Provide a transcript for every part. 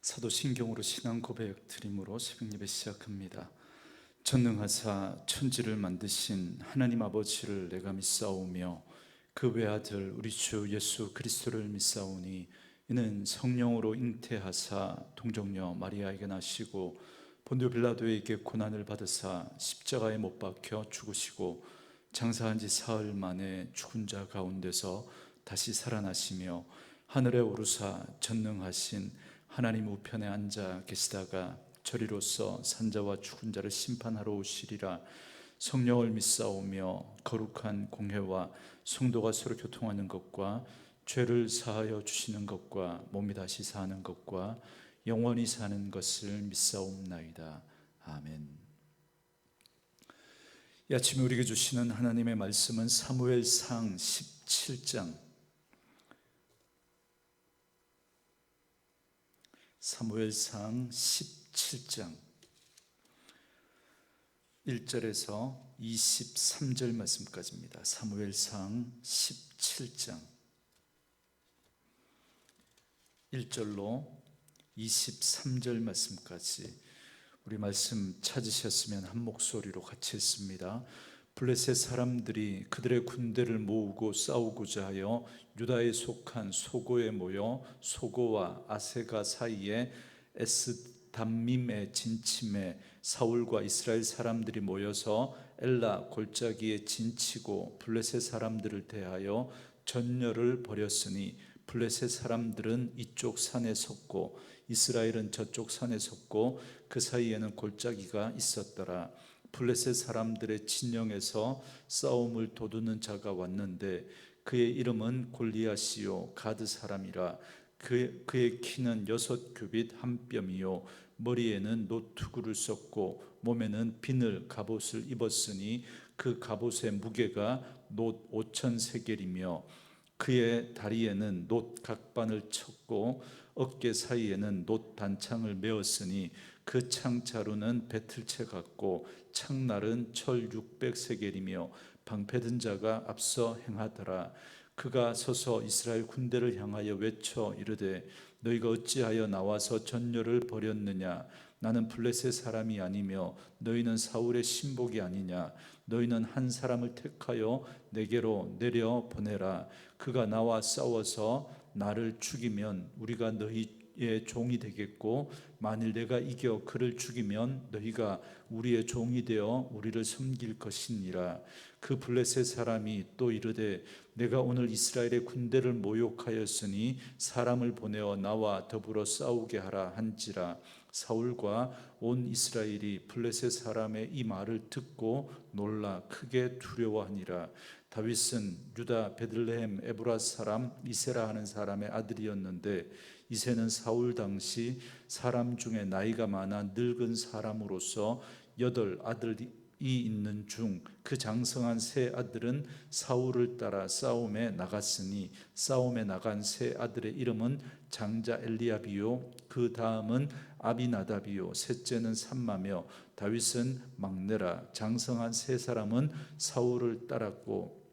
사도신경으로 신앙 고백 드림으로 새벽 예배 시작합니다. 전능하사 천지를 만드신 하나님 아버지를 내가 믿사오며 그 외아들 우리 주 예수 그리스도를 믿사오니 이는 성령으로 잉태하사 동정녀 마리아에게 나시고 본디오 빌라도에게 고난을 받으사 십자가에 못 박혀 죽으시고 장사한 지 사흘 만에 죽은 자 가운데서 다시 살아나시며 하늘에 오르사 전능하신 하나님 우편에 앉아 계시다가 저리로서 산자와 죽은 자를 심판하러 오시리라. 성령을 믿사오며 거룩한 공회와 성도가 서로 교통하는 것과 죄를 사하여 주시는 것과 몸이 다시 사는 것과 영원히 사는 것을 믿사옵나이다. 아멘. 이 아침에 우리에게 주시는 하나님의 말씀은 사무엘상 17장 사무엘상 17장 1절에서 23절 말씀까지입니다. 사무엘상 17장 1절로 23절 말씀까지 우리 말씀 찾으셨으면 한 목소리로 같이 읽습니다. 블레셋 사람들이 그들의 군대를 모으고 싸우고자 하여 유다에 속한 소고에 모여 소고와 아세가 사이에 에스담밈에 진침해 사울과 이스라엘 사람들이 모여서 엘라 골짜기에 진치고 블레셋 사람들을 대하여 전열을 벌였으니 블레셋 사람들은 이쪽 산에 섰고 이스라엘은 저쪽 산에 섰고 그 사이에는 골짜기가 있었더라. 블레셋 사람들의 진영에서 싸움을 도두는 자가 왔는데 그의 이름은 골리앗이요 가드 사람이라. 그의 키는 6규빗 한 뼘이요 머리에는 노투구를 썼고 몸에는 비늘 갑옷을 입었으니 그 갑옷의 무게가 놋 5천 세겔이며 그의 다리에는 놋 각반을 쳤고 어깨 사이에는 놋 단창을 메었으니 그 창자루는 배틀채 같고 창날은 철 600세겔이며 방패든 자가 앞서 행하더라. 그가 서서 이스라엘 군대를 향하여 외쳐 이르되 너희가 어찌하여 나와서 전열을 벌였느냐. 나는 블레셋 사람이 아니며 너희는 사울의 신복이 아니냐. 너희는 한 사람을 택하여 내게로 내려 보내라. 그가 나와 싸워서 나를 죽이면 우리가 너희의 종이 되겠고 만일 내가 이겨 그를 죽이면 너희가 우리의 종이 되어 우리를 섬길 것이니라. 그 블레셋 사람이 또 이르되 내가 오늘 이스라엘의 군대를 모욕하였으니 사람을 보내어 나와 더불어 싸우게 하라 한지라. 사울과 온 이스라엘이 블레셋 사람의 이 말을 듣고 놀라 크게 두려워하니라. 다윗은 유다 베들레헴 에브라 사람 이세라 하는 사람의 아들이었는데 이세는 사울 당시 사람 중에 나이가 많아 늙은 사람으로서 8 아들이 있는 중 그 장성한 세 아들은 사울을 따라 싸움에 나갔으니 싸움에 나간 세 아들의 이름은 장자 엘리압이요 그 다음은 아비나답이요 셋째는 삼마며 다윗은 막내라. 장성한 세 사람은 사울을 따랐고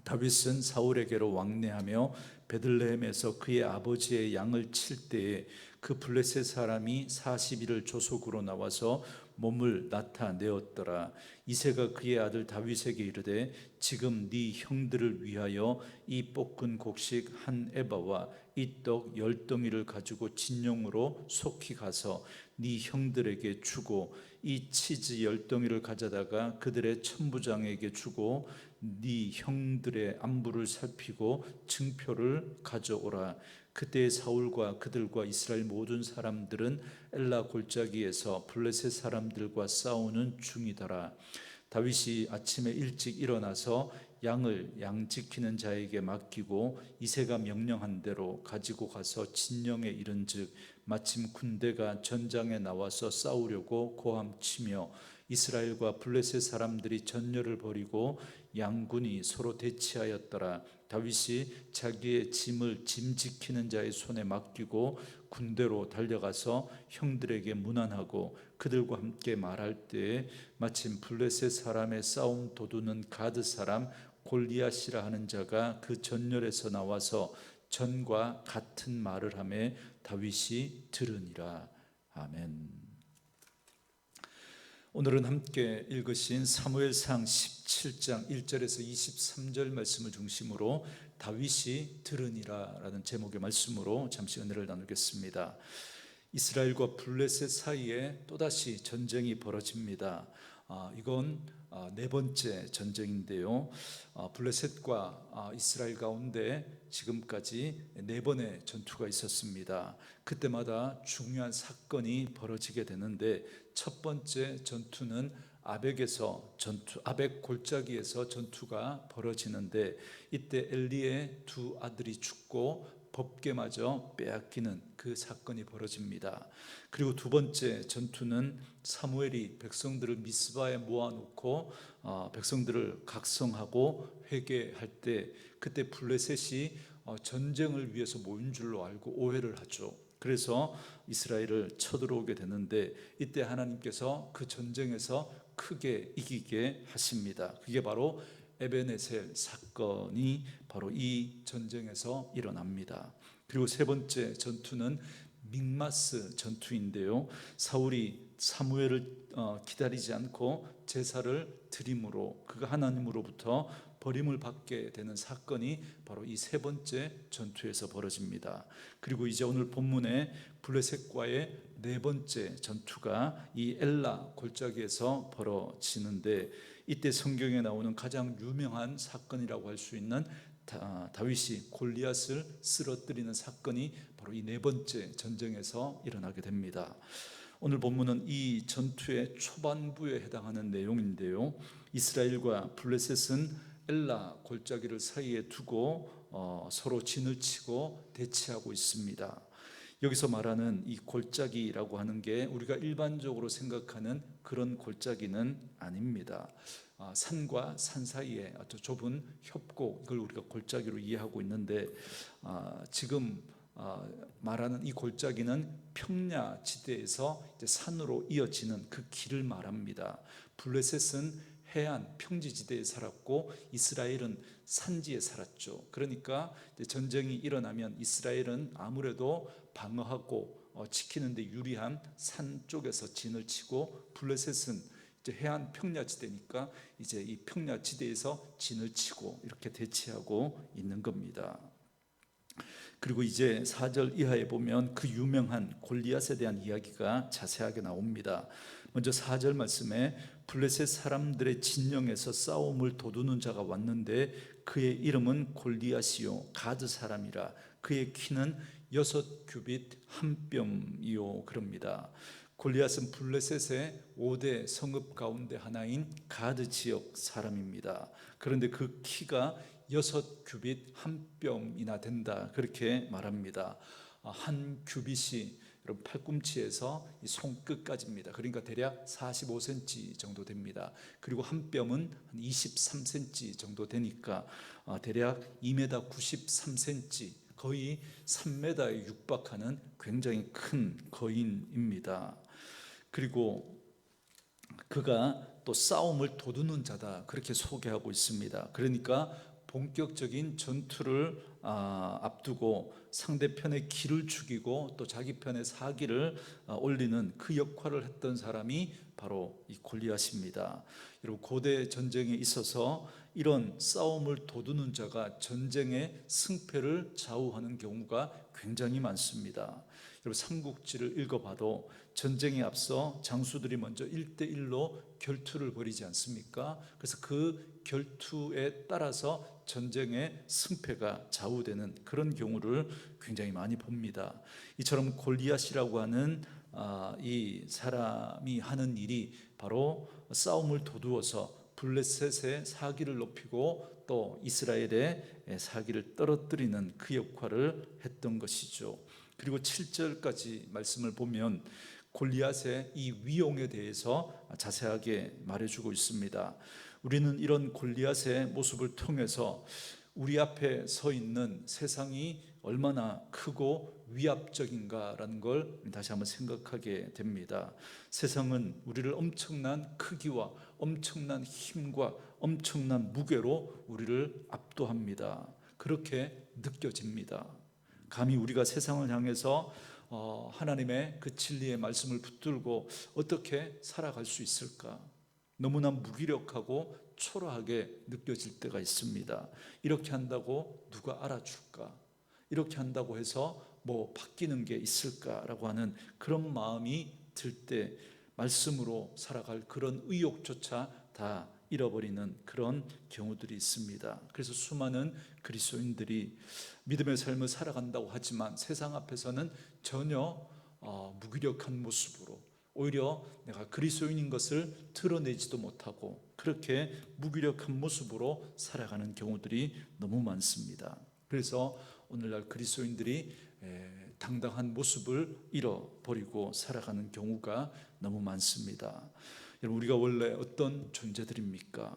다윗은 사울에게로 왕래하며 베들레헴에서 그의 아버지의 양을 칠 때에 그 블레셋 사람이 40일을 조속으로 나와서 몸을 나타내었더라. 이새가 그의 아들 다윗에게 이르되 지금 네 형들을 위하여 이 볶은 곡식 한 에바와 이 떡 10덩이를 가지고 진영으로 속히 가서 네 형들에게 주고 이 치즈 10덩이를 가져다가 그들의 천부장에게 주고 네 형들의 안부를 살피고 증표를 가져오라. 그때 사울과 그들과 이스라엘 모든 사람들은 엘라 골짜기에서 블레셋 사람들과 싸우는 중이더라. 다윗이 아침에 일찍 일어나서 양을 양 지키는 자에게 맡기고 이새가 명령한 대로 가지고 가서 진영에 이른즉 마침 군대가 전장에 나와서 싸우려고 고함치며 이스라엘과 블레셋 사람들이 전열을 벌이고 양군이 서로 대치하였더라. 다윗이 자기의 짐을 짐 지키는 자의 손에 맡기고 군대로 달려가서 형들에게 문안하고 그들과 함께 말할 때에 마침 블레셋 사람의 싸움 도두는 가드 사람 골리앗이라 하는 자가 그 전열에서 나와서 전과 같은 말을 하매 다윗이 들으니라. 아멘. 오늘은 함께 읽으신 사무엘상 17장 1절에서 23절 말씀을 중심으로 다윗이 들으니라 라는 제목의 말씀으로 잠시 은혜를 나누겠습니다. 이스라엘과 블레셋 사이에 또다시 전쟁이 벌어집니다. 이건 네 번째 전쟁인데요. 블레셋과 이스라엘 가운데 지금까지 네 번의 전투가 있었습니다. 그때마다 중요한 사건이 벌어지게 되는데, 첫 번째 전투는 아벡 골짜기에서 전투가 벌어지는데, 이때 엘리의 두 아들이 죽고 법궤마저 빼앗기는 그 사건이 벌어집니다. 그리고 두 번째 전투는 사무엘이 백성들을 미스바에 모아놓고 백성들을 각성하고 회개할 때, 그때 블레셋이 전쟁을 위해서 모인 줄로 알고 오해를 하죠. 그래서 이스라엘을 쳐들어오게 되는데, 이때 하나님께서 그 전쟁에서 크게 이기게 하십니다. 그게 바로 에베네셀 사건이 바로 이 전쟁에서 일어납니다. 그리고 세 번째 전투는 믹마스 전투인데요. 사울이 사무엘을 기다리지 않고 제사를 드림으로 그가 하나님으로부터 버림을 받게 되는 사건이 바로 이 세 번째 전투에서 벌어집니다. 그리고 이제 오늘 본문에 블레셋과의 네 번째 전투가 이 엘라 골짜기에서 벌어지는데, 이때 성경에 나오는 가장 유명한 사건이라고 할 수 있는 다윗이 골리앗을 쓰러뜨리는 사건이 바로 이 네 번째 전쟁에서 일어나게 됩니다. 오늘 본문은 이 전투의 초반부에 해당하는 내용인데요. 이스라엘과 블레셋은 엘라 골짜기를 사이에 두고 서로 진을 치고 대치하고 있습니다. 여기서 말하는 이 골짜기라고 하는 게 우리가 일반적으로 생각하는 그런 골짜기는 아닙니다. 산과 산 사이에 아주 좁은 협곡, 이걸 우리가 골짜기로 이해하고 있는데, 지금 말하는 이 골짜기는 평야지대에서 이제 산으로 이어지는 그 길을 말합니다. 블레셋은 해안 평지지대에 살았고 이스라엘은 산지에 살았죠. 그러니까 전쟁이 일어나면 이스라엘은 아무래도 방어하고 지키는데 유리한 산 쪽에서 진을 치고, 블레셋은 이제 해안 평야지대니까 이제 이 평야지대에서 진을 치고 이렇게 대치하고 있는 겁니다. 그리고 이제 4절 이하에 보면 그 유명한 골리앗에 대한 이야기가 자세하게 나옵니다. 먼저 4절 말씀에 블레셋 사람들의 진영에서 싸움을 도두는 자가 왔는데 그의 이름은 골리앗이요 가드 사람이라. 그의 키는 6규빗 한 뼘이요 그럽니다. 골리앗은 블레셋의 5대 성읍 가운데 하나인 가드 지역 사람입니다. 그런데 그 키가 6규빗 한 뼘이나 된다, 그렇게 말합니다. 한 규빗이 여러분 팔꿈치에서 이 손끝까지입니다. 그러니까 대략 45cm 정도 됩니다. 그리고 한 뼘은 한 23cm 정도 되니까 대략 2m 93cm, 거의 3m에 육박하는 굉장히 큰 거인입니다. 그리고 그가 또 싸움을 도두는 자다, 그렇게 소개하고 있습니다. 그러니까 본격적인 전투를 앞두고 상대편의 기를 죽이고 또 자기 편의 사기를 올리는 그 역할을 했던 사람이 바로 이 골리앗입니다. 여러분, 고대 전쟁에 있어서 이런 싸움을 도두는 자가 전쟁의 승패를 좌우하는 경우가 굉장히 많습니다. 여러분, 삼국지를 읽어봐도 전쟁에 앞서 장수들이 먼저 1대1로 결투를 벌이지 않습니까? 그래서 그 결투에 따라서 전쟁의 승패가 좌우되는 그런 경우를 굉장히 많이 봅니다. 이처럼 골리앗이라고 하는 이 사람이 하는 일이 바로 싸움을 도두어서 블레셋의 사기를 높이고 또 이스라엘의 사기를 떨어뜨리는 그 역할을 했던 것이죠. 그리고 7절까지 말씀을 보면 골리앗의 이 위용에 대해서 자세하게 말해주고 있습니다. 우리는 이런 골리앗의 모습을 통해서 우리 앞에 서 있는 세상이 얼마나 크고 위압적인가라는 걸 다시 한번 생각하게 됩니다. 세상은 우리를 엄청난 크기와 엄청난 힘과 엄청난 무게로 우리를 압도합니다. 그렇게 느껴집니다. 감히 우리가 세상을 향해서 하나님의 그 진리의 말씀을 붙들고 어떻게 살아갈 수 있을까? 너무나 무기력하고 초라하게 느껴질 때가 있습니다. 이렇게 한다고 누가 알아줄까? 이렇게 한다고 해서 뭐 바뀌는 게 있을까라고 하는 그런 마음이 들 때 말씀으로 살아갈 그런 의욕조차 다 잃어버리는 그런 경우들이 있습니다. 그래서 수많은 그리스도인들이 믿음의 삶을 살아간다고 하지만 세상 앞에서는 전혀 무기력한 모습으로, 오히려 내가 그리스도인인 것을 드러내지도 못하고 그렇게 무기력한 모습으로 살아가는 경우들이 너무 많습니다. 그래서 오늘날 그리스도인들이 당당한 모습을 잃어버리고 살아가는 경우가 너무 많습니다. 여러분, 우리가 원래 어떤 존재들입니까?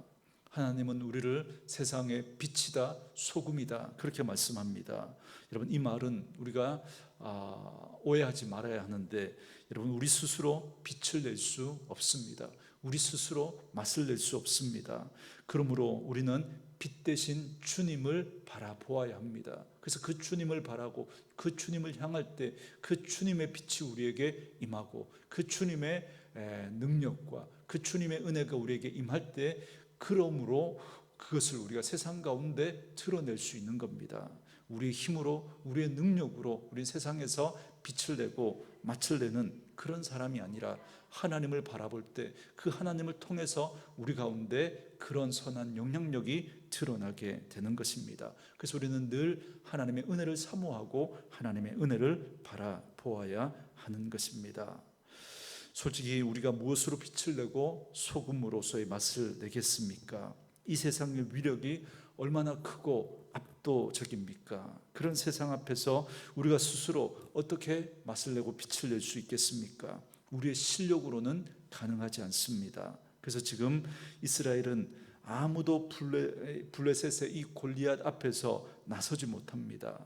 하나님은 우리를 세상의 빛이다, 소금이다, 그렇게 말씀합니다. 여러분, 이 말은 우리가 오해하지 말아야 하는데, 여러분, 우리 스스로 빛을 낼 수 없습니다. 우리 스스로 맛을 낼 수 없습니다. 그러므로 우리는 빛 대신 주님을 바라보아야 합니다. 그래서 그 주님을 바라고 그 주님을 향할 때 그 주님의 빛이 우리에게 임하고 그 주님의 능력과 그 주님의 은혜가 우리에게 임할 때, 그러므로 그것을 우리가 세상 가운데 드러낼 수 있는 겁니다. 우리의 힘으로, 우리의 능력으로 우리 세상에서 빛을 내고 맛을 내는 그런 사람이 아니라 하나님을 바라볼 때 그 하나님을 통해서 우리 가운데 그런 선한 영향력이 드러나게 되는 것입니다. 그래서 우리는 늘 하나님의 은혜를 사모하고 하나님의 은혜를 바라보아야 하는 것입니다. 솔직히 우리가 무엇으로 빛을 내고 소금으로서의 맛을 내겠습니까? 이 세상의 위력이 얼마나 크고 압도적입니까? 그런 세상 앞에서 우리가 스스로 어떻게 맛을 내고 빛을 낼 수 있겠습니까? 우리의 실력으로는 가능하지 않습니다. 그래서 지금 이스라엘은 아무도 블레셋의 이 골리앗 앞에서 나서지 못합니다.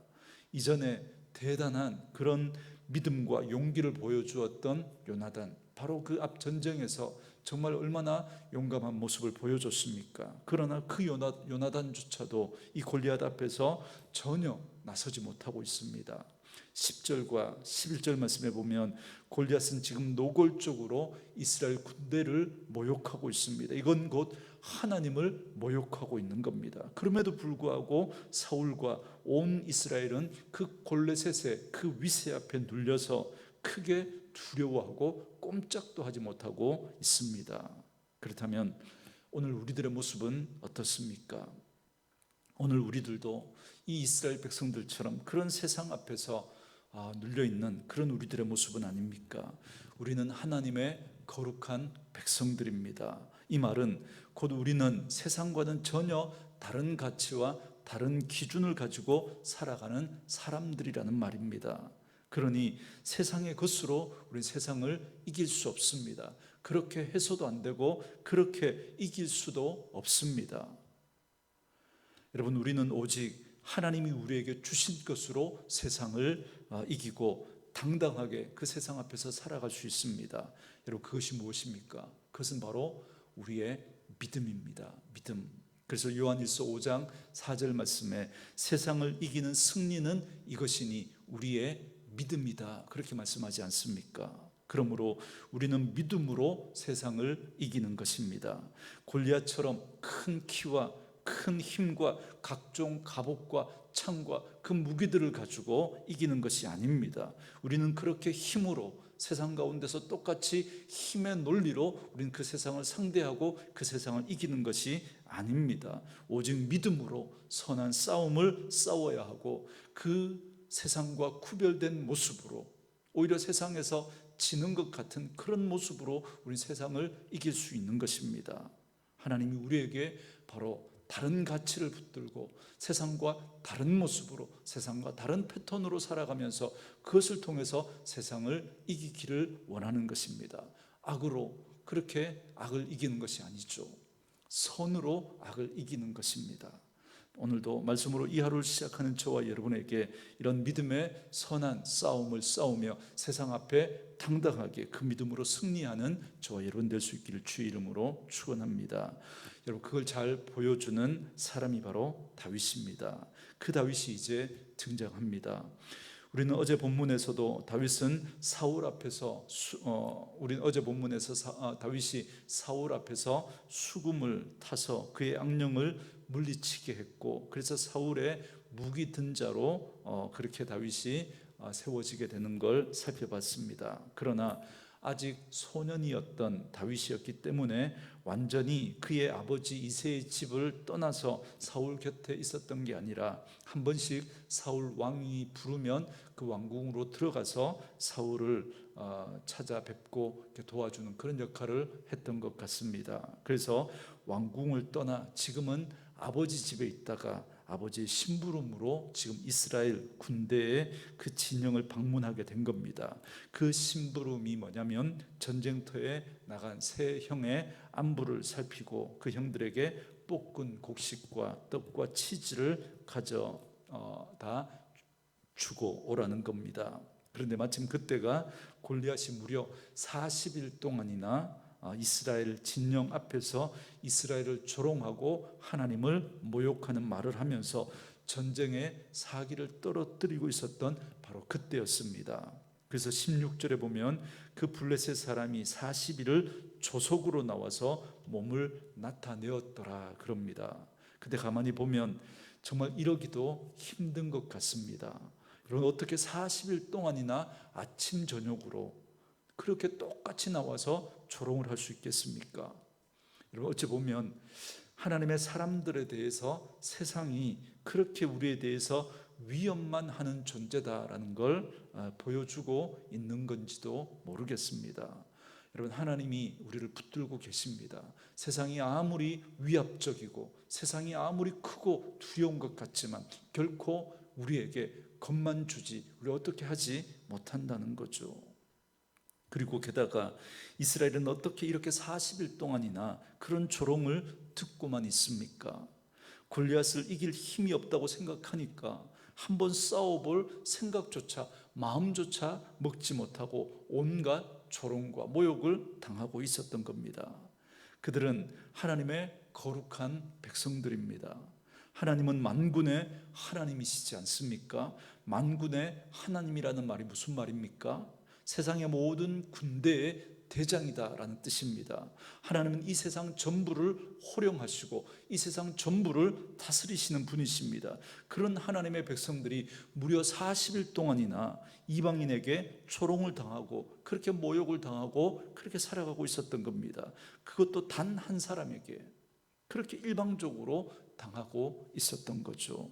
이전에 대단한 그런 믿음과 용기를 보여주었던 요나단, 바로 그 앞 전쟁에서 정말 얼마나 용감한 모습을 보여줬습니까? 그러나 그 요나단조차도 이 골리앗 앞에서 전혀 나서지 못하고 있습니다. 10절과 11절 말씀에 보면 골리앗은 지금 노골적으로 이스라엘 군대를 모욕하고 있습니다. 이건 곧 하나님을 모욕하고 있는 겁니다. 그럼에도 불구하고 사울과 온 이스라엘은 그 골레셋의 그 위세 앞에 눌려서 크게 두려워하고 꼼짝도 하지 못하고 있습니다. 그렇다면 오늘 우리들의 모습은 어떻습니까? 오늘 우리들도 이 이스라엘 백성들처럼 그런 세상 앞에서 눌려있는 그런 우리들의 모습은 아닙니까? 우리는 하나님의 거룩한 백성들입니다. 이 말은 곧 우리는 세상과는 전혀 다른 가치와 다른 기준을 가지고 살아가는 사람들이라는 말입니다. 그러니 세상의 것으로 우리는 세상을 이길 수 없습니다. 그렇게 해서도 안 되고 그렇게 이길 수도 없습니다. 여러분, 우리는 오직 하나님이 우리에게 주신 것으로 세상을 이기고 당당하게 그 세상 앞에서 살아갈 수 있습니다. 여러분, 그것이 무엇입니까? 그것은 바로 우리의 믿음입니다. 믿음. 그래서 요한일서 5장 4절 말씀에 세상을 이기는 승리는 이것이니 우리의 믿음이다, 그렇게 말씀하지 않습니까? 그러므로 우리는 믿음으로 세상을 이기는 것입니다. 골리앗처럼 큰 키와 큰 힘과 각종 갑옷과 창과 그 무기들을 가지고 이기는 것이 아닙니다. 우리는 그렇게 힘으로 세상 가운데서 똑같이 힘의 논리로 우리는 그 세상을 상대하고 그 세상을 이기는 것이 아닙니다. 오직 믿음으로 선한 싸움을 싸워야 하고 그 세상과 구별된 모습으로, 오히려 세상에서 지는 것 같은 그런 모습으로 우리 세상을 이길 수 있는 것입니다. 하나님이 우리에게 바로 다른 가치를 붙들고 세상과 다른 모습으로, 세상과 다른 패턴으로 살아가면서 그것을 통해서 세상을 이기기를 원하는 것입니다. 악으로 그렇게 악을 이기는 것이 아니죠. 선으로 악을 이기는 것입니다. 오늘도 말씀으로 이 하루를 시작하는 저와 여러분에게 이런 믿음의 선한 싸움을 싸우며 세상 앞에 당당하게 그 믿음으로 승리하는 저와 여러분 될 수 있기를 주의 이름으로 축원합니다. 여러분, 그걸 잘 보여주는 사람이 바로 다윗입니다. 그 다윗이 이제 등장합니다. 우리는 어제 본문에서도 다윗은 사울 앞에서 우리는 어제 본문에서 다윗이 사울 앞에서 수금을 타서 그의 악령을 물리치게 했고, 그래서 사울의 무기 등자로 그렇게 다윗이 세워지게 되는 걸 살펴봤습니다. 그러나 아직 소년이었던 다윗이었기 때문에 완전히 그의 아버지 이새의 집을 떠나서 사울 곁에 있었던 게 아니라 한 번씩 사울 왕이 부르면 그 왕궁으로 들어가서 사울을 찾아뵙고 도와주는 그런 역할을 했던 것 같습니다. 그래서 왕궁을 떠나 지금은 아버지 집에 있다가 아버지의 심부름으로 지금 이스라엘 군대의 그 진영을 방문하게 된 겁니다. 그 심부름이 뭐냐면 전쟁터에 나간 세 형의 안부를 살피고 그 형들에게 볶은 곡식과 떡과 치즈를 가져다 주고 오라는 겁니다. 그런데 마침 그때가 골리앗이 무려 40일 동안이나 이스라엘 진영 앞에서 이스라엘을 조롱하고 하나님을 모욕하는 말을 하면서 전쟁의 사기를 떨어뜨리고 있었던 바로 그때였습니다. 그래서 16절에 보면 그 블레셋 사람이 40일을 조속으로 나와서 몸을 나타내었더라 그럽니다. 근데 가만히 보면 정말 이러기도 힘든 것 같습니다. 여러분, 어떻게 40일 동안이나 아침 저녁으로 그렇게 똑같이 나와서 조롱을 할 수 있겠습니까? 여러분, 어찌 보면 하나님의 사람들에 대해서 세상이 그렇게 우리에 대해서 위협만 하는 존재다라는 걸 보여주고 있는 건지도 모르겠습니다. 여러분, 하나님이 우리를 붙들고 계십니다. 세상이 아무리 위압적이고 세상이 아무리 크고 두려운 것 같지만 결코 우리에게 겁만 주지 우리 어떻게 하지 못한다는 거죠. 그리고 게다가 이스라엘은 어떻게 이렇게 40일 동안이나 그런 조롱을 듣고만 있습니까? 골리앗을 이길 힘이 없다고 생각하니까 한번 싸워볼 생각조차 마음조차 먹지 못하고 온갖 조롱과 모욕을 당하고 있었던 겁니다. 그들은 하나님의 거룩한 백성들입니다. 하나님은 만군의 하나님이시지 않습니까? 만군의 하나님이라는 말이 무슨 말입니까? 세상의 모든 군대의 대장이다라는 뜻입니다. 하나님은 이 세상 전부를 호령하시고 이 세상 전부를 다스리시는 분이십니다. 그런 하나님의 백성들이 무려 40일 동안이나 이방인에게 조롱을 당하고 그렇게 모욕을 당하고 그렇게 살아가고 있었던 겁니다. 그것도 단 한 사람에게 그렇게 일방적으로 당하고 있었던 거죠.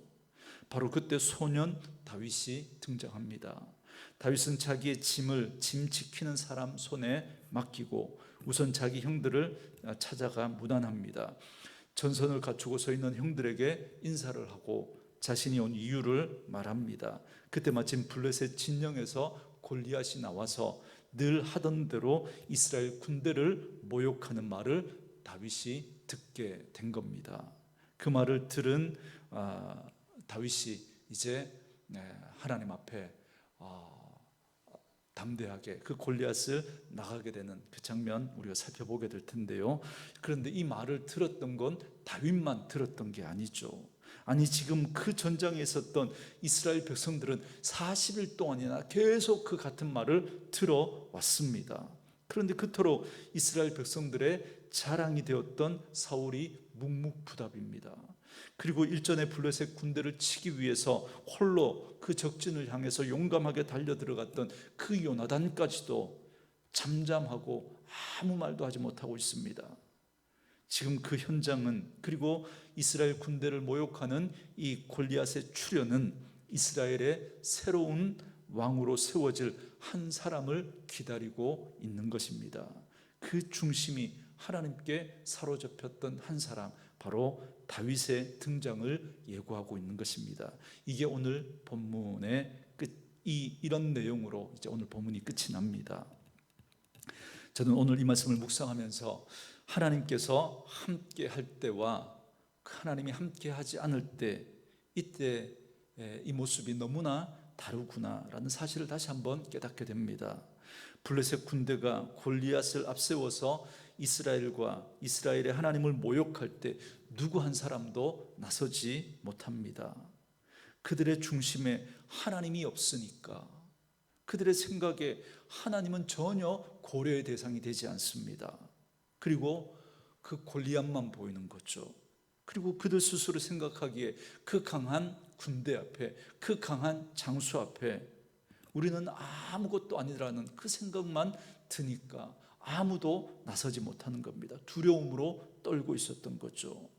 바로 그때 소년 다윗이 등장합니다. 다윗은 자기의 짐을 짐 지키는 사람 손에 맡기고 우선 자기 형들을 찾아가 무난합니다. 전선을 갖추고 서 있는 형들에게 인사를 하고 자신이 온 이유를 말합니다. 그때 마침 블레셋 진영에서 골리앗이 나와서 늘 하던 대로 이스라엘 군대를 모욕하는 말을 다윗이 듣게 된 겁니다. 그 말을 들은 다윗이 이제 하나님 앞에 담대하게 그 골리앗을 나가게 되는 그 장면 우리가 살펴보게 될 텐데요. 그런데 이 말을 들었던 건 다윗만 들었던 게 아니죠. 아니, 지금 그 전장에 있었던 이스라엘 백성들은 40일 동안이나 계속 그 같은 말을 들어왔습니다. 그런데 그토록 이스라엘 백성들의 자랑이 되었던 사울이 묵묵부답입니다. 그리고 일전에 블레셋 군대를 치기 위해서 홀로 그 적진을 향해서 용감하게 달려들어갔던 그 요나단까지도 잠잠하고 아무 말도 하지 못하고 있습니다. 지금 그 현장은, 그리고 이스라엘 군대를 모욕하는 이 골리앗의 출현은 이스라엘의 새로운 왕으로 세워질 한 사람을 기다리고 있는 것입니다. 그 중심이 하나님께 사로잡혔던 한 사람, 바로 다윗의 등장을 예고하고 있는 것입니다. 이게 오늘 본문의 끝, 이런 내용으로 이제 오늘 본문이 끝이 납니다. 저는 오늘 이 말씀을 묵상하면서 하나님께서 함께 할 때와 하나님이 함께 하지 않을 때, 이때 이 모습이 너무나 다르구나라는 사실을 다시 한번 깨닫게 됩니다. 블레셋 군대가 골리앗을 앞세워서 이스라엘의 하나님을 모욕할 때 누구 한 사람도 나서지 못합니다. 그들의 중심에 하나님이 없으니까, 그들의 생각에 하나님은 전혀 고려의 대상이 되지 않습니다. 그리고 그 골리앗만 보이는 거죠. 그리고 그들 스스로 생각하기에 그 강한 군대 앞에, 그 강한 장수 앞에 우리는 아무것도 아니라는 그 생각만 드니까 아무도 나서지 못하는 겁니다. 두려움으로 떨고 있었던 거죠.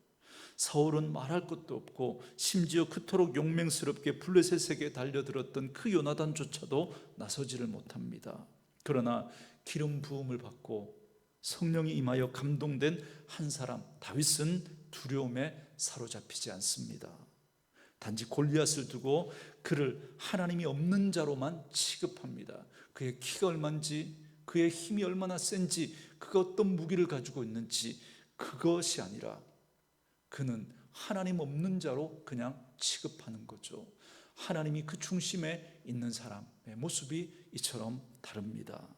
사울은 말할 것도 없고 심지어 그토록 용맹스럽게 블레셋에게 달려들었던 그 요나단조차도 나서지를 못합니다. 그러나 기름 부음을 받고 성령이 임하여 감동된 한 사람 다윗은 두려움에 사로잡히지 않습니다. 단지 골리앗을 두고 그를 하나님이 없는 자로만 취급합니다. 그의 키가 얼마인지, 그의 힘이 얼마나 센지, 그가 어떤 무기를 가지고 있는지, 그것이 아니라 그는 하나님 없는 자로 그냥 취급하는 거죠. 하나님이 그 중심에 있는 사람의 모습이 이처럼 다릅니다.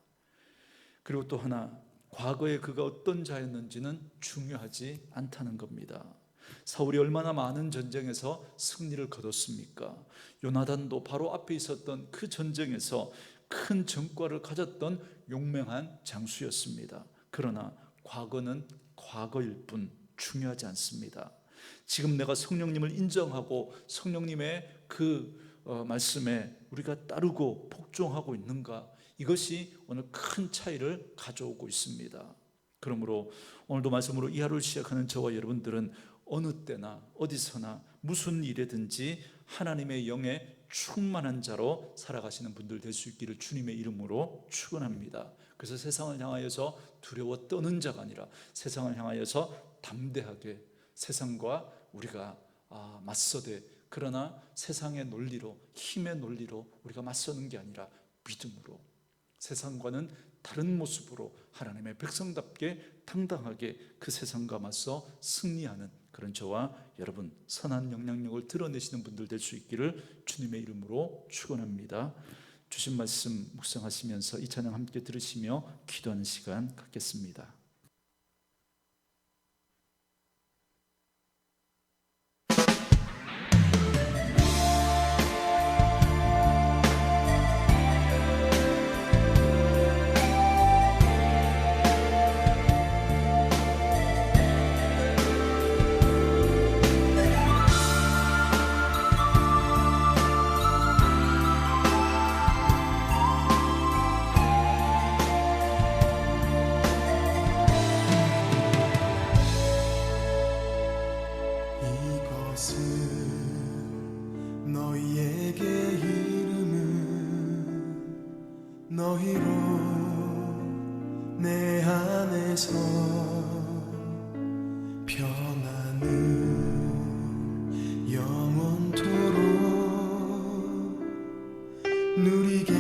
그리고 또 하나, 과거에 그가 어떤 자였는지는 중요하지 않다는 겁니다. 사울이 얼마나 많은 전쟁에서 승리를 거뒀습니까? 요나단도 바로 앞에 있었던 그 전쟁에서 큰 전과를 가졌던 용맹한 장수였습니다. 그러나 과거는 과거일 뿐 중요하지 않습니다. 지금 내가 성령님을 인정하고 성령님의 그 말씀에 우리가 따르고 복종하고 있는가, 이것이 오늘 큰 차이를 가져오고 있습니다. 그러므로 오늘도 말씀으로 이 하루를 시작하는 저와 여러분들은 어느 때나 어디서나 무슨 일에든지 하나님의 영에 충만한 자로 살아가시는 분들 될 수 있기를 주님의 이름으로 축원합니다. 그래서 세상을 향하여서 두려워 떠는 자가 아니라 세상을 향하여서 담대하게 세상과 우리가 맞서되, 그러나 세상의 논리로, 힘의 논리로 우리가 맞서는 게 아니라 믿음으로, 세상과는 다른 모습으로 하나님의 백성답게 당당하게 그 세상과 맞서 승리하는 그런 저와 여러분, 선한 영향력을 드러내시는 분들 될 수 있기를 주님의 이름으로 축원합니다. 주신 말씀 묵상하시면서 이 찬양 함께 들으시며 기도하는 시간 갖겠습니다. 너희에게 이름은 너희로 내 안에서 평안을 영원토록 누리게